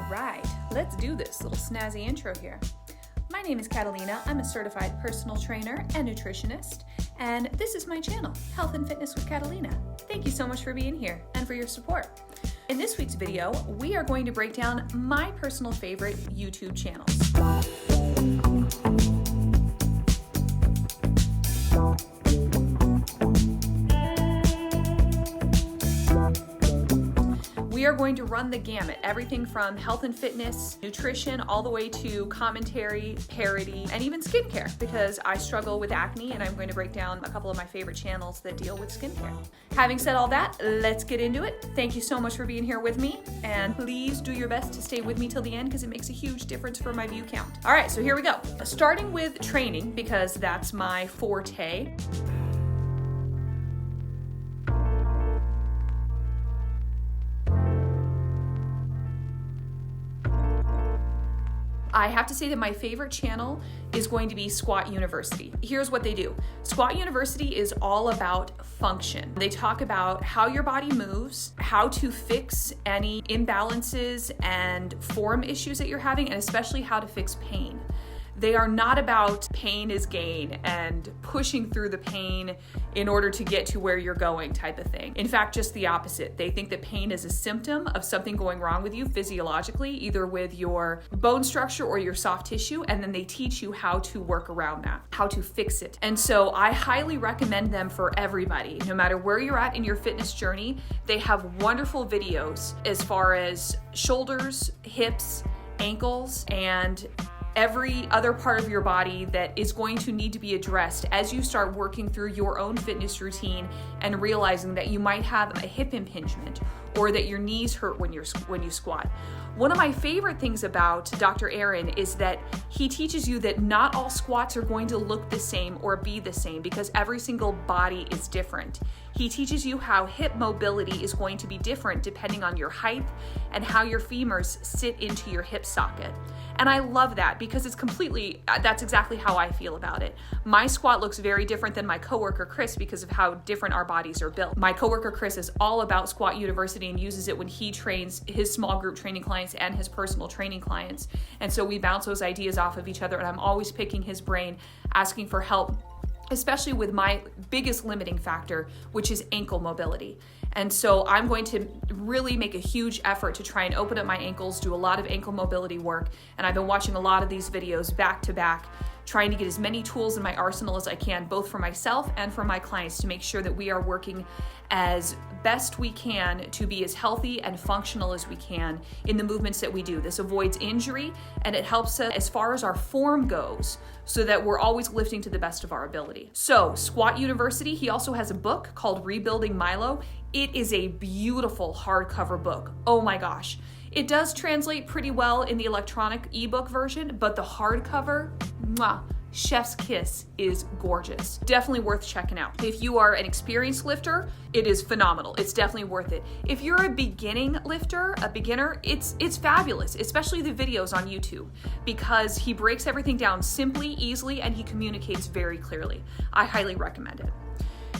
right, let's do this little snazzy intro here. My name is Catalina. I'm a certified personal trainer and nutritionist, and this is my channel, Health and Fitness with Catalina. Thank you so much for being here and for your support. In this week's video, we are going to break down my personal favorite YouTube channels. We are going to run the gamut, everything from health and fitness, nutrition, all the way to commentary, parody, and even skincare, because I struggle with acne and I'm going to break down a couple of my favorite channels that deal with skincare. Having said all that, let's get into it. Thank you so much for being here with me, and please do your best to stay with me till the end because it makes a huge difference for my view count. All right, so here we go. Starting with training, because that's my forte. I have to say that my favorite channel is going to be Squat University. Here's what they do. Squat University is all about function. They talk about how your body moves, how to fix any imbalances and form issues that you're having, and especially how to fix pain. They are not about pain is gain and pushing through the pain in order to get to where you're going type of thing. In fact, just the opposite. They think that pain is a symptom of something going wrong with you physiologically, either with your bone structure or your soft tissue, and then they teach you how to work around that, how to fix it. And so I highly recommend them for everybody. No matter where you're at in your fitness journey, they have wonderful videos as far as shoulders, hips, ankles, and every other part of your body that is going to need to be addressed as you start working through your own fitness routine and realizing that you might have a hip impingement or that your knees hurt when you squat. One of my favorite things about Dr. Aaron is that he teaches you that not all squats are going to look the same or be the same because every single body is different. He teaches you how hip mobility is going to be different depending on your height and how your femurs sit into your hip socket. And I love that because that's exactly how I feel about it. My squat looks very different than my coworker Chris because of how different our bodies are built. My coworker Chris is all about Squat University and uses it when he trains his small group training clients and his personal training clients. And so we bounce those ideas off of each other, and I'm always picking his brain, asking for help, especially with my biggest limiting factor, which is ankle mobility. And so I'm going to really make a huge effort to try and open up my ankles, do a lot of ankle mobility work. And I've been watching a lot of these videos back to back, trying to get as many tools in my arsenal as I can, both for myself and for my clients, to make sure that we are working as best we can to be as healthy and functional as we can in the movements that we do. This avoids injury and it helps us as far as our form goes so that we're always lifting to the best of our ability. So Squat University, he also has a book called Rebuilding MILO. It is a beautiful hardcover book. Oh my gosh. It does translate pretty well in the electronic ebook version, but the hardcover, mwah, chef's kiss, is gorgeous. Definitely worth checking out. If you are an experienced lifter, it is phenomenal. It's definitely worth it. If you're a beginner, it's fabulous, especially the videos on YouTube, because he breaks everything down simply, easily, and he communicates very clearly. I highly recommend it.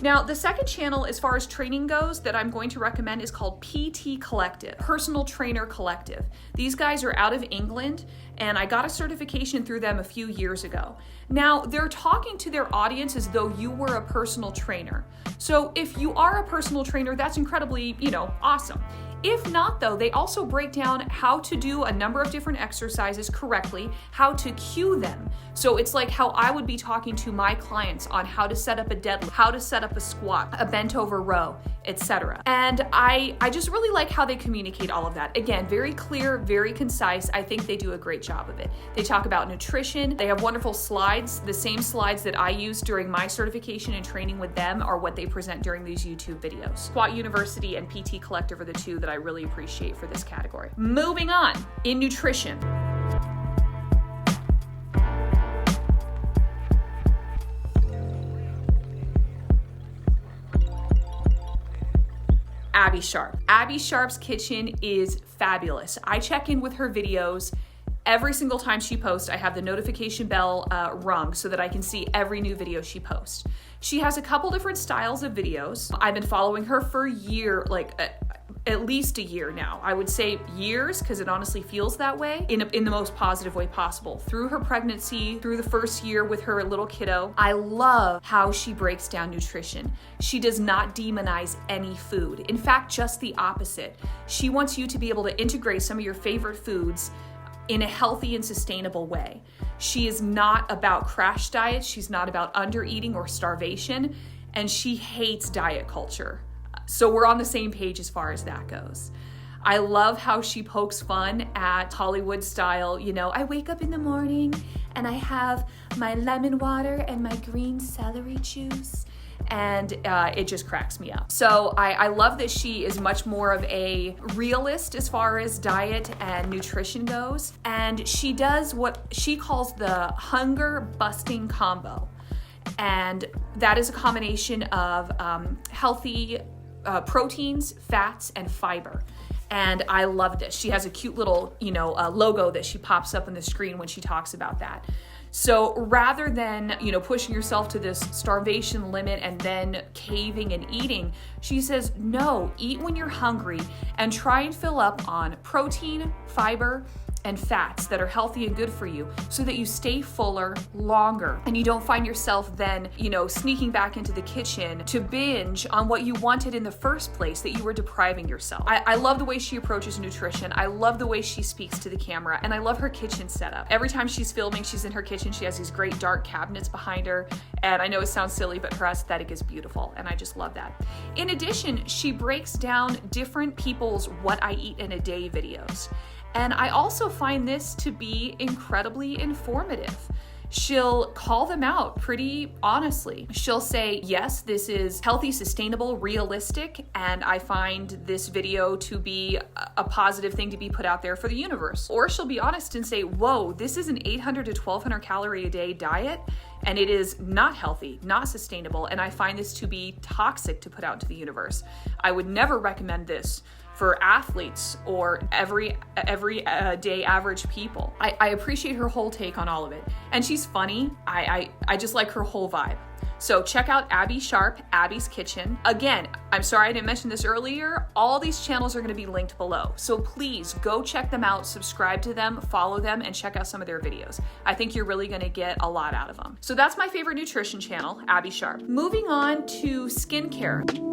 Now, the second channel, as far as training goes, that I'm going to recommend is called PT Collective, Personal Trainer Collective. These guys are out of England, and I got a certification through them a few years ago. Now, they're talking to their audience as though you were a personal trainer. So if you are a personal trainer, that's incredibly, awesome. If not, though, they also break down how to do a number of different exercises correctly, how to cue them. So it's like how I would be talking to my clients on how to set up a deadlift, how to set up a squat, a bent over row, etc. And I just really like how they communicate all of that. Again, very clear, very concise. I think they do a great job of it. They talk about nutrition. They have wonderful slides. The same slides that I used during my certification and training with them are what they present during these YouTube videos. Squat University and PT Collective are the two that I really appreciate for this category. Moving on, in nutrition. Abbey Sharp. Abbey Sharp's kitchen is fabulous. I check in with her videos every single time she posts. I have the notification bell rung so that I can see every new video she posts. She has a couple different styles of videos. I've been following her for at least a year now. I would say years, because it honestly feels that way, in the most positive way possible. Through her pregnancy, through the first year with her little kiddo, I love how she breaks down nutrition. She does not demonize any food. In fact, just the opposite. She wants you to be able to integrate some of your favorite foods in a healthy and sustainable way. She is not about crash diets. She's not about undereating or starvation, and she hates diet culture. So we're on the same page as far as that goes. I love how she pokes fun at Hollywood style, I wake up in the morning and I have my lemon water and my green celery juice, and it just cracks me up. So I love that she is much more of a realist as far as diet and nutrition goes, and she does what she calls the hunger busting combo. And that is a combination of healthy proteins, fats, and fiber. And I love this. She has a cute little, logo that she pops up on the screen when she talks about that. So rather than, pushing yourself to this starvation limit and then caving and eating, she says, no, eat when you're hungry and try and fill up on protein, fiber, and fats that are healthy and good for you, so that you stay fuller longer and you don't find yourself then, sneaking back into the kitchen to binge on what you wanted in the first place that you were depriving yourself. I love the way she approaches nutrition. I love the way she speaks to the camera, and I love her kitchen setup. Every time she's filming, she's in her kitchen. She has these great dark cabinets behind her, and I know it sounds silly, but her aesthetic is beautiful, and I just love that. In addition, she breaks down different people's what I eat in a day videos. And I also find this to be incredibly informative. She'll call them out pretty honestly. She'll say, yes, this is healthy, sustainable, realistic, and I find this video to be a positive thing to be put out there for the universe. Or she'll be honest and say, whoa, this is an 800 to 1200 calorie a day diet, and it is not healthy, not sustainable, and I find this to be toxic to put out into the universe. I would never recommend this for athletes or every day average people. I appreciate her whole take on all of it. And she's funny. I just like her whole vibe. So check out Abby Sharp, Abby's Kitchen. Again, I'm sorry I didn't mention this earlier. All these channels are going to be linked below. So please go check them out, subscribe to them, follow them, and check out some of their videos. I think you're really going to get a lot out of them. So that's my favorite nutrition channel, Abby Sharp. Moving on to skincare.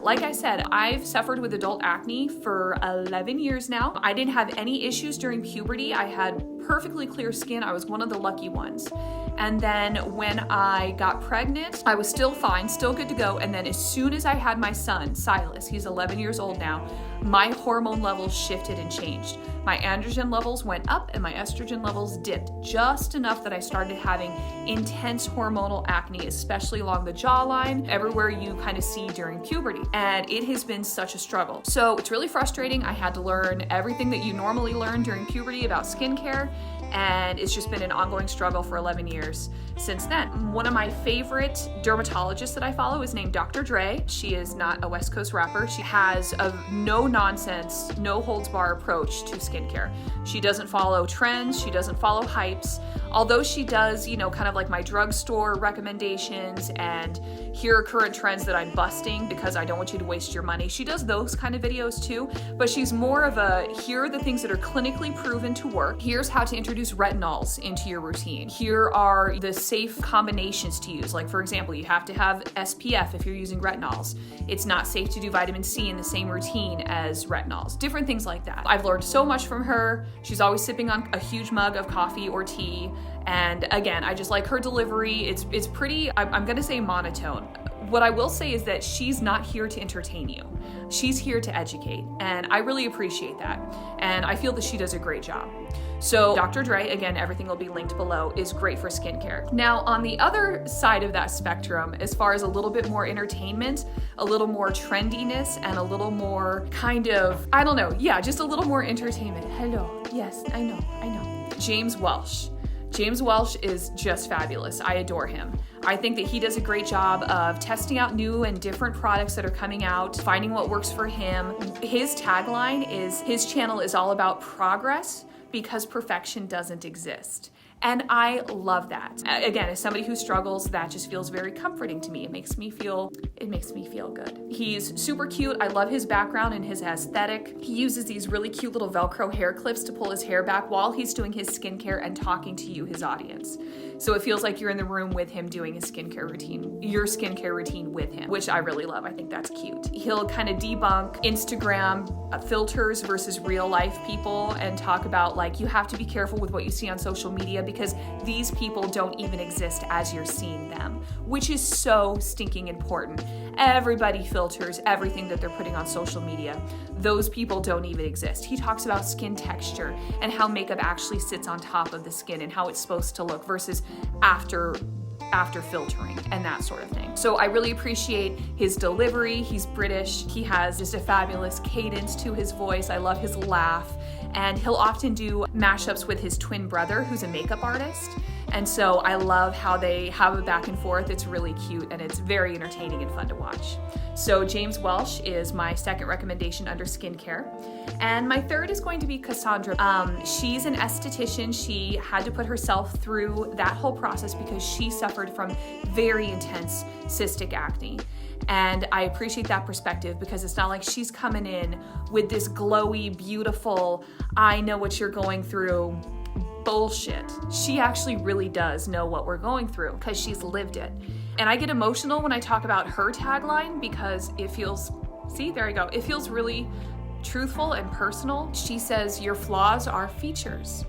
Like I said, I've suffered with adult acne for 11 years now. I didn't have any issues during puberty. I had perfectly clear skin. I was one of the lucky ones. And then when I got pregnant, I was still fine, still good to go. And then as soon as I had my son, Silas, he's 11 years old now, my hormone levels shifted and changed. My androgen levels went up and my estrogen levels dipped just enough that I started having intense hormonal acne, especially along the jawline, everywhere you kind of see during puberty. And it has been such a struggle. So it's really frustrating. I had to learn everything that you normally learn during puberty about skincare, and it's just been an ongoing struggle for 11 years since then. One of my favorite dermatologists that I follow is named Dr. Dray. She is not a West Coast rapper. She has a no-nonsense, no-holds-bar approach to skincare. She doesn't follow trends. She doesn't follow hypes. Although she does, kind of like my drugstore recommendations and here are current trends that I'm busting because I don't want you to waste your money. She does those kind of videos too, but she's more of a, here are the things that are clinically proven to work. Here's how to introduce retinols into your routine. Here are the safe combinations to use. Like for example, you have to have SPF if you're using retinols. It's not safe to do vitamin C in the same routine as retinols. Different things like that. I've learned so much from her. She's always sipping on a huge mug of coffee or tea. And again, I just like her delivery. It's pretty, I'm gonna say monotone. What I will say is that she's not here to entertain you. She's here to educate, and I really appreciate that. And I feel that she does a great job. So Dr. Dray, again, everything will be linked below, is great for skincare. Now, on the other side of that spectrum, as far as a little bit more entertainment, a little more trendiness, and a little more kind of, I don't know, yeah, just a little more entertainment. Hello, yes, I know. James Welsh. James Welsh is just fabulous. I adore him. I think that he does a great job of testing out new and different products that are coming out, finding what works for him. His tagline is, his channel is all about progress because perfection doesn't exist. And I love that. Again, as somebody who struggles, that just feels very comforting to me. It makes me feel good. He's super cute. I love his background and his aesthetic. He uses these really cute little Velcro hair clips to pull his hair back while he's doing his skincare and talking to you, his audience. So it feels like you're in the room with him doing his skincare routine, your skincare routine with him, which I really love. I think that's cute. He'll kind of debunk Instagram filters versus real life people and talk about like, you have to be careful with what you see on social media because these people don't even exist as you're seeing them, which is so stinking important. Everybody filters everything that they're putting on social media. Those people don't even exist. He talks about skin texture and how makeup actually sits on top of the skin and how it's supposed to look versus after filtering and that sort of thing. So I really appreciate his delivery. He's British. He has just a fabulous cadence to his voice. I love his laugh. And he'll often do mashups with his twin brother, who's a makeup artist. And so I love how they have a back and forth. It's really cute and it's very entertaining and fun to watch. So James Welsh is my second recommendation under skincare. And my third is going to be Cassandra. She's an esthetician. She had to put herself through that whole process because she suffered from very intense cystic acne. And I appreciate that perspective because it's not like she's coming in with this glowy, beautiful, I know what you're going through bullshit. She actually really does know what we're going through because she's lived it. And I get emotional when I talk about her tagline because it feels, it feels really truthful and personal. She says, your flaws are features.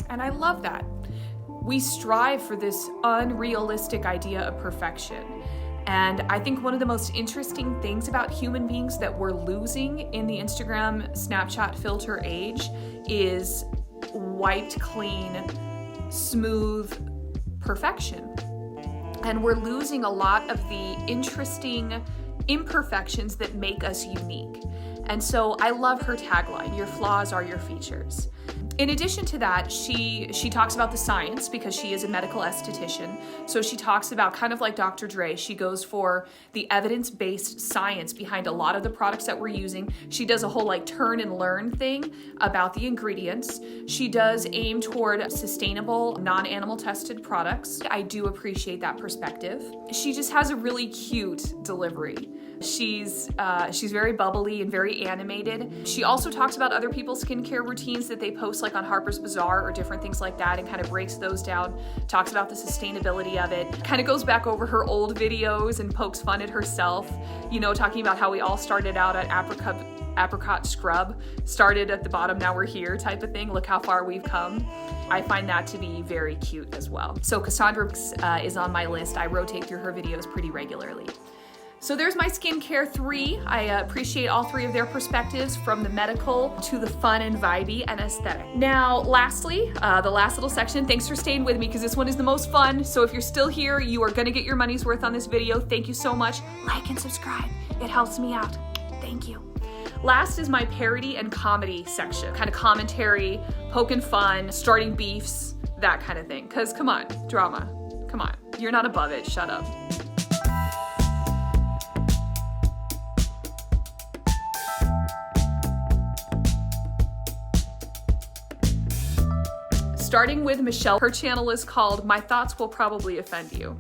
And I love that. We strive for this unrealistic idea of perfection. And I think one of the most interesting things about human beings that we're losing in the Instagram, Snapchat filter age is wiped clean, smooth perfection. And we're losing a lot of the interesting imperfections that make us unique. And so I love her tagline, your flaws are your features. In addition to that, she talks about the science because she is a medical esthetician. So she talks about, kind of like Dr. Dray, she goes for the evidence-based science behind a lot of the products that we're using. She does a whole like turn and learn thing about the ingredients. She does aim toward sustainable, non-animal tested products. I do appreciate that perspective. She just has a really cute delivery. She's very bubbly and very animated. She also talks about other people's skincare routines that they post like on Harper's Bazaar or different things like that and kind of breaks those down, talks about the sustainability of it, kind of goes back over her old videos and pokes fun at herself, you know, talking about how we all started out at apricot scrub, started at the bottom, now we're here type of thing. Look how far we've come. I find that to be very cute as well. So Cassandra is on my list. I rotate through her videos pretty regularly. So there's my skincare 3. I appreciate all 3 of their perspectives, from the medical to the fun and vibey and aesthetic. Now, lastly, the last little section, thanks for staying with me because this one is the most fun. So if you're still here, you are gonna get your money's worth on this video. Thank you so much. Like and subscribe. It helps me out. Thank you. Last is my parody and comedy section, kind of commentary, poking fun, starting beefs, that kind of thing. Because come on, drama, come on. You're not above it, shut up. Starting with Michelle, her channel is called My Thoughts Will Probably Offend You.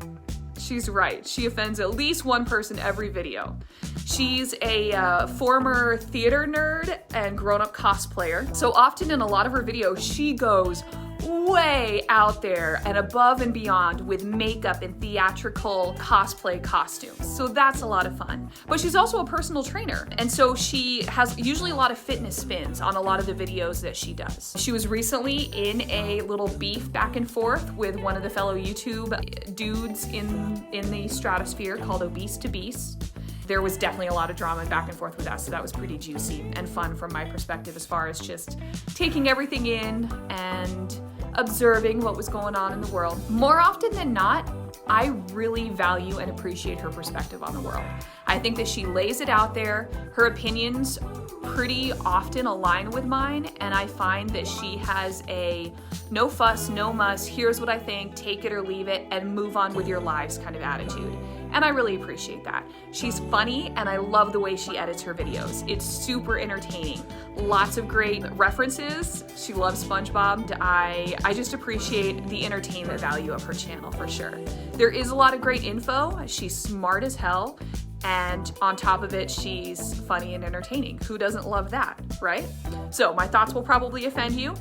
She's right, she offends at least one person every video. She's a former theater nerd and grown-up cosplayer. So often in a lot of her videos, she goes way out there and above and beyond with makeup and theatrical cosplay costumes. So that's a lot of fun. But she's also a personal trainer. And so she has usually a lot of fitness spins on a lot of the videos that she does. She was recently in a little beef back and forth with one of the fellow YouTube dudes in the stratosphere called Obese to Beast. There was definitely a lot of drama back and forth with that, so that was pretty juicy and fun from my perspective as far as just taking everything in and observing what was going on in the world. More often than not, I really value and appreciate her perspective on the world. I think that she lays it out there. Her opinions pretty often align with mine, and I find that she has a no fuss, no muss, here's what I think, take it or leave it, and move on with your lives kind of attitude. and I really appreciate that. She's funny, and I love the way she edits her videos. It's super entertaining. Lots of great references. She loves SpongeBob. I just appreciate the entertainment value of her channel for sure. There is a lot of great info. She's smart as hell. And on top of it, she's funny and entertaining. Who doesn't love that, right? So my thoughts will probably offend you.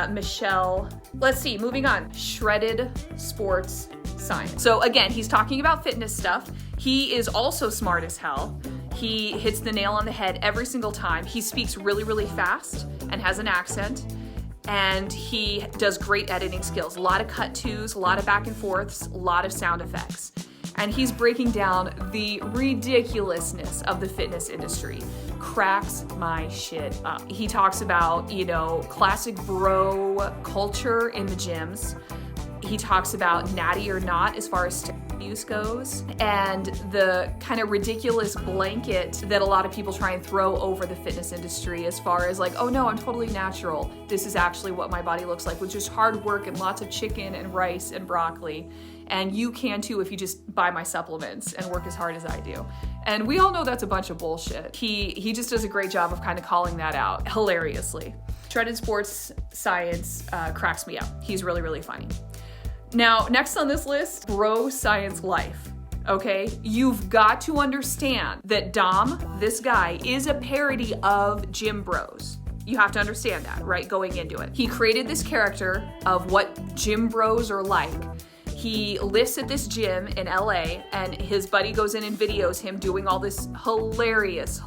Michelle, let's see, moving on. Shredded Sports Science. So again, he's talking about fitness stuff. He is also smart as hell. He hits the nail on the head every single time. He speaks really, really fast and has an accent. And he does great editing skills. A lot of cut twos, a lot of back and forths, a lot of sound effects. And he's breaking down the ridiculousness of the fitness industry. Cracks my shit up. He talks about, you know, classic bro culture in the gyms. He talks about natty or not as far as use goes, and the kind of ridiculous blanket that a lot of people try and throw over the fitness industry as far as like, oh no, I'm totally natural. This is actually what my body looks like with just hard work and lots of chicken and rice and broccoli. And you can too if you just buy my supplements and work as hard as I do. And we all know that's a bunch of bullshit. He just does a great job of kind of calling that out hilariously. Shredded Sports Science cracks me up. He's really, really funny. Now, next on this list, Bro Science Life. Okay, you've got to understand that Dom, this guy, is a parody of Gym Bros. You have to understand that, right, going into it. He created this character of what gym bros are like. He lives at this gym in LA, and his buddy goes in and videos him doing all this hilarious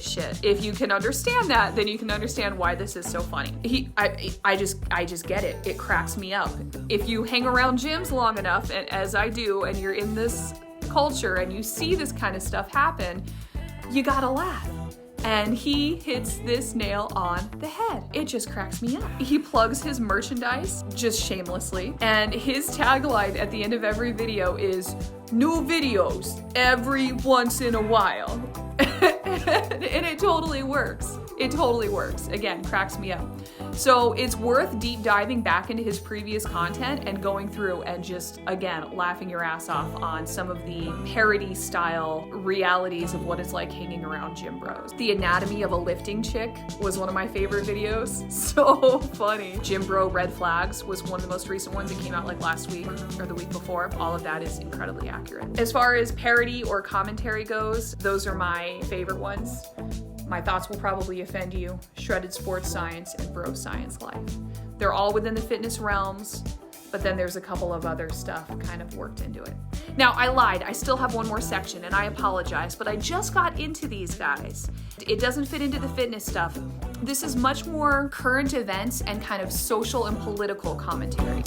shit. If you can understand that, then you can understand why this is so funny. I just get it. It cracks me up. If you hang around gyms long enough, and as I do, and you're in this culture and you see this kind of stuff happen, you gotta laugh. And he hits this nail on the head. It just cracks me up. He plugs his merchandise just shamelessly. And his tagline at the end of every video is, new videos every once in a while. And it totally works. It totally works. Again, cracks me up. So it's worth deep diving back into his previous content and going through and just, again, laughing your ass off on some of the parody style realities of what it's like hanging around gym bros. The anatomy of a lifting chick was one of my favorite videos. So funny. Gym bro red flags was one of the most recent ones. It came out like last week or the week before. All of that is incredibly accurate. As far as parody or commentary goes, those are my favorite ones. My thoughts will probably offend you. Shredded Sports Science and Bro Science Life. They're all within the fitness realms, but then there's a couple of other stuff kind of worked into it. Now, I lied. I still have one more section, and I apologize, but I just got into these guys. It doesn't fit into the fitness stuff. This is much more current events and kind of social and political commentary.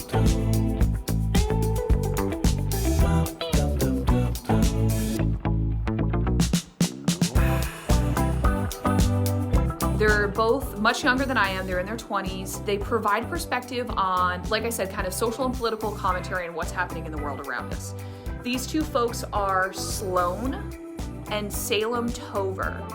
They're both much younger than I am. They're in their 20s. They provide perspective on, like I said, kind of social and political commentary and what's happening in the world around us. These two folks are Sloan and Salem Tovar.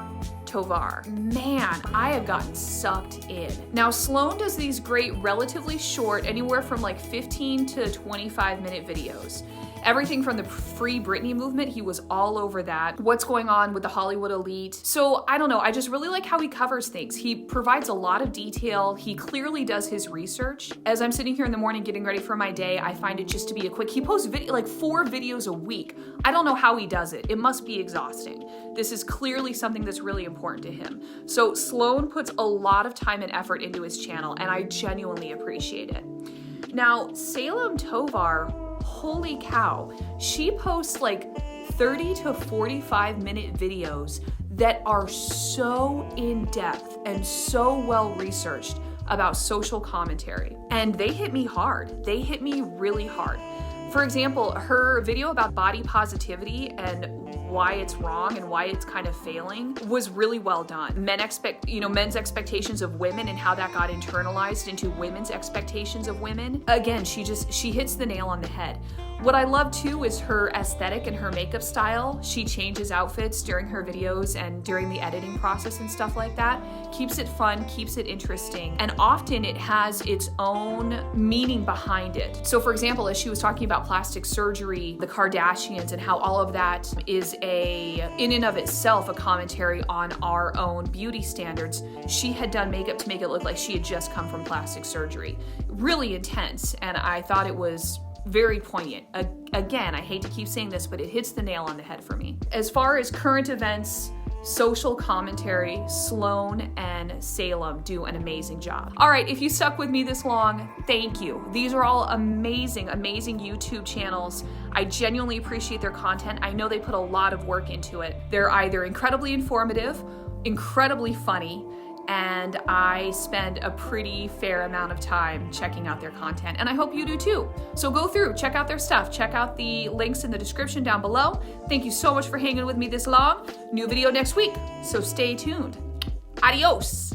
Man, I have gotten sucked in. Now, Sloan does these great, relatively short, anywhere from like 15 to 25 minute videos. Everything from the Free Britney movement, he was all over that. What's going on with the Hollywood elite. So I don't know, I just really like how he covers things. He provides a lot of detail. He clearly does his research. As I'm sitting here in the morning getting ready for my day, I find it just to be a quick, he posts like 4 videos a week. I don't know how he does it. It must be exhausting. This is clearly something that's really important to him. So Sloan puts a lot of time and effort into his channel, and I genuinely appreciate it. Now, Salem Tovar, holy cow, she posts like 30 to 45 minute videos that are so in-depth and so well researched about social commentary. And they hit me hard. They hit me really hard. For example, her video about body positivity and why it's wrong and why it's kind of failing was really well done. Men's expectations of women and how that got internalized into women's expectations of women. Again, she hits the nail on the head. What I love too is her aesthetic and her makeup style. She changes outfits during her videos and during the editing process and stuff like that. Keeps it fun, keeps it interesting, and often it has its own meaning behind it. So for example, as she was talking about plastic surgery, the Kardashians, and how all of that is in and of itself a commentary on our own beauty standards, she had done makeup to make it look like she had just come from plastic surgery. Really intense, and I thought it was very poignant. Again, I hate to keep saying this, but it hits the nail on the head for me. As far as current events, social commentary, Sloan and Salem do an amazing job. All right, if you stuck with me this long, thank you. These are all amazing, amazing YouTube channels. I genuinely appreciate their content. I know they put a lot of work into it. They're either incredibly informative, incredibly funny, and I spend a pretty fair amount of time checking out their content, and I hope you do too. So go through, check out their stuff, check out the links in the description down below. Thank you so much for hanging with me this long. New video next week, so stay tuned. Adios.